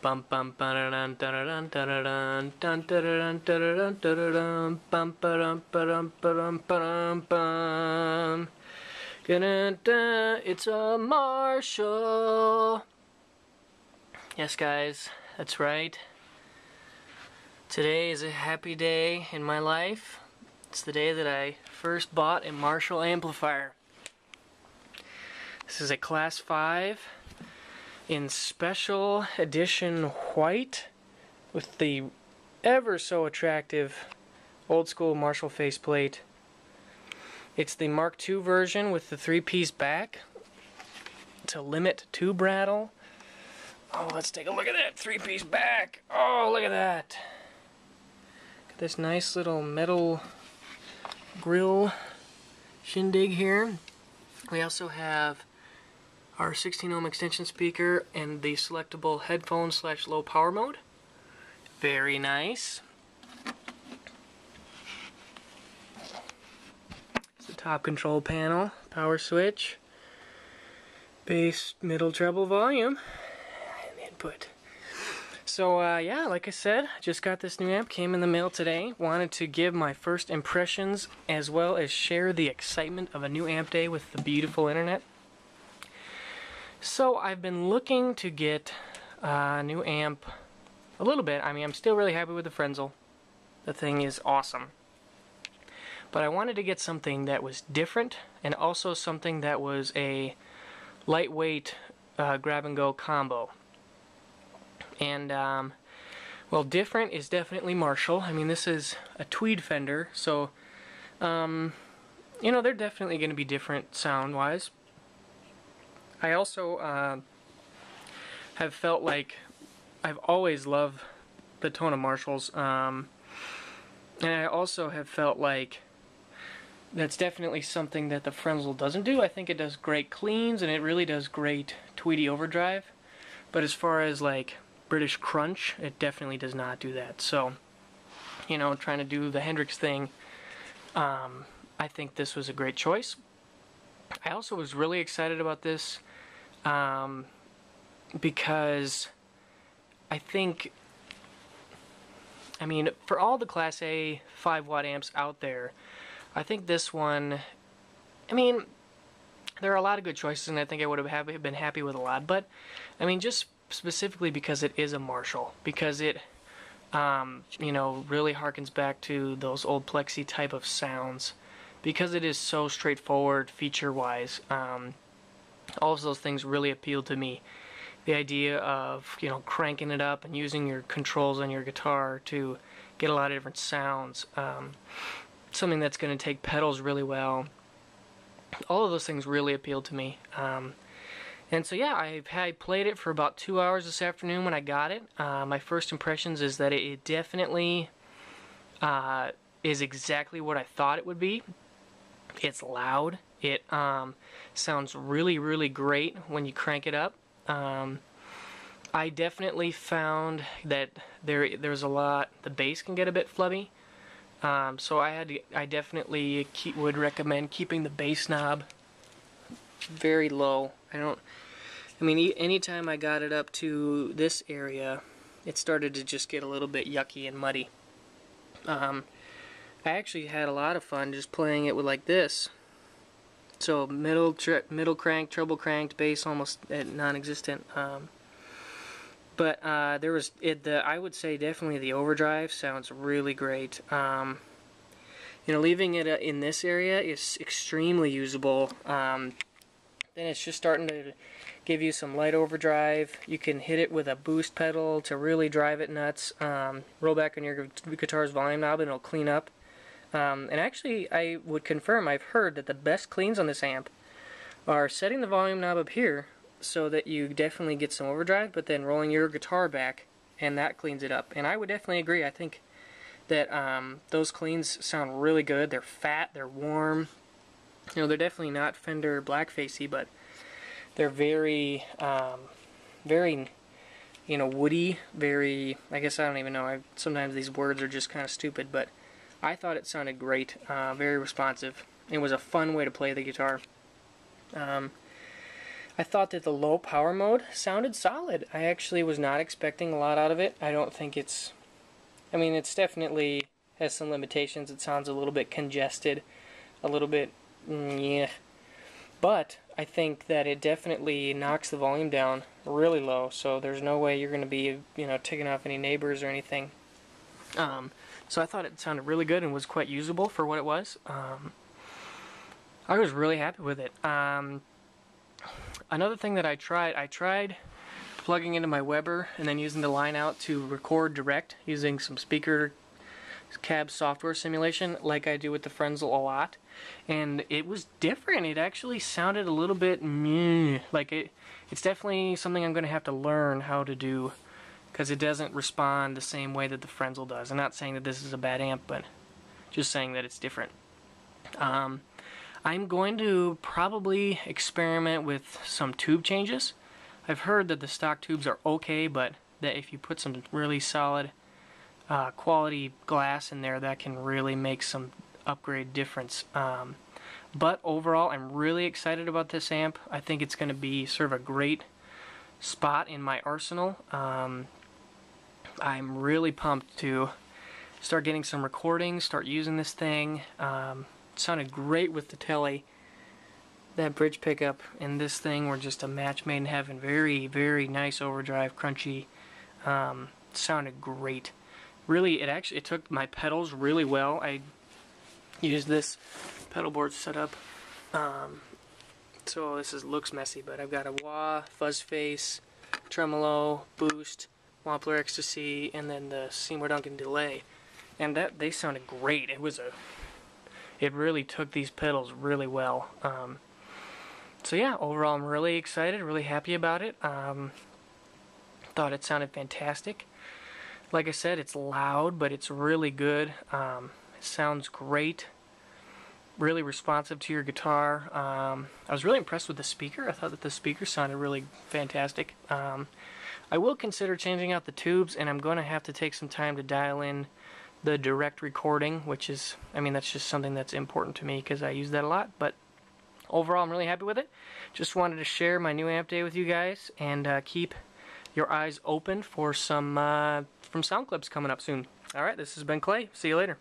Bum bum ba-da-dun da-da-dun da-da-dun dun da-da-dun da-da-dun da-da-dun bum ba-dum ba-dum ba-dum ba-dum bum. It's a Marshall. Yes, guys, that's right. Today is a happy day in my life. It's the day that I first bought a Marshall amplifier. This is a Class 5 in special edition white with the ever so attractive old school Marshall faceplate. It's the Mark II version with the 3-piece back. It's a limit tube rattle. Oh, let's take a look at that 3-piece back. Oh, look at that. Got this nice little metal grill shindig here. We also have our 16 ohm extension speaker and the selectable headphone / low power mode. Very nice. It's the top control panel, power switch, bass, middle, treble, volume, and input. So yeah, like I said, just got this new amp, came in the mail today. Wanted to give my first impressions as well as share the excitement of a new amp day with the beautiful internet. So I've been looking to get a new amp a little bit. I mean, I'm still really happy with the Frenzel. The thing is awesome. But I wanted to get something that was different and also something that was a lightweight grab-and-go combo. And, well, different is definitely Marshall. I mean, this is a tweed Fender, so, you know, they're definitely going to be different sound-wise. I also have felt like I've always loved the tone of Marshalls, and I also have felt like that's definitely something that the Frenzel doesn't do. I think it does great cleans, and it really does great tweedy overdrive, but as far as like British crunch, it definitely does not do that. So, you know, trying to do the Hendrix thing, I think this was a great choice. I also was really excited about this because I think, I mean, for all the Class A 5-watt amps out there, I think this one, I mean, there are a lot of good choices, and I think I would have been happy with a lot, but, I mean, just specifically because it is a Marshall, because it, you know, really harkens back to those old Plexi type of sounds, because it is so straightforward feature-wise. All of those things really appealed to me. The idea of, you know, cranking it up and using your controls on your guitar to get a lot of different sounds. Something that's going to take pedals really well. All of those things really appealed to me. And so yeah, I played it for about 2 hours this afternoon when I got it. My first impressions is that it definitely is exactly what I thought it would be. It's loud. It sounds really, really great when you crank it up. I definitely found that there's a lot, the bass can get a bit flubby. So I definitely would recommend keeping the bass knob very low. I mean, anytime I got it up to this area, it started to just get a little bit yucky and muddy. I actually had a lot of fun just playing it with like this. So middle crank, treble cranked, bass almost non-existent. But there was I would say definitely the overdrive sounds really great. You know, leaving it in this area is extremely usable. Then it's just starting to give you some light overdrive. You can hit it with a boost pedal to really drive it nuts. Roll back on your guitar's volume knob and it'll clean up. And actually, I would confirm, I've heard that the best cleans on this amp are setting the volume knob up here so that you definitely get some overdrive, but then rolling your guitar back, and that cleans it up. And I would definitely agree. I think that those cleans sound really good. They're fat, they're warm. You know, they're definitely not Fender blackfacey, but they're very, very, you know, woody, very, I guess I don't even know. Sometimes these words are just kind of stupid, but I thought it sounded great, very responsive. It was a fun way to play the guitar. I thought that the low power mode sounded solid. I actually was not expecting a lot out of it. I don't think it's... I mean, it's definitely has some limitations. It sounds a little bit congested, a little bit... yeah. But I think that it definitely knocks the volume down really low, so there's no way you're going to be, you know, ticking off any neighbors or anything. So I thought it sounded really good and was quite usable for what it was. I was really happy with it. Another thing that I tried plugging into my Weber and then using the line out to record direct using some speaker cab software simulation like I do with the Frenzel a lot, and it was different. It actually sounded a little bit meh. Like it's definitely something I'm going to have to learn how to do, because it doesn't respond the same way that the Frenzel does. I'm not saying that this is a bad amp, but just saying that it's different. I'm going to probably experiment with some tube changes. I've heard that the stock tubes are okay, but that if you put some really solid quality glass in there, that can really make some upgrade difference. But overall, I'm really excited about this amp. I think it's going to be sort of a great spot in my arsenal. I'm really pumped to start getting some recordings, start using this thing. It sounded great with the Tele. That bridge pickup and this thing were just a match made in heaven. Very, very nice overdrive, crunchy. Sounded great. Really, it took my pedals really well. I used this pedal board setup. So this looks messy, but I've got a wah, fuzz face, tremolo, boost, Wampler ecstasy, and then the Seymour Duncan delay. And they sounded great. It really took these pedals really well. So yeah, overall I'm really excited, really happy about it. Thought it sounded fantastic. Like I said, it's loud, but it's really good. It sounds great. Really responsive to your guitar. I was really impressed with the speaker. I thought that the speaker sounded really fantastic. I will consider changing out the tubes, and I'm going to have to take some time to dial in the direct recording, which is, I mean, that's just something that's important to me because I use that a lot. But overall, I'm really happy with it. Just wanted to share my new amp day with you guys, and keep your eyes open for some from sound clips coming up soon. Alright, this has been Clay. See you later.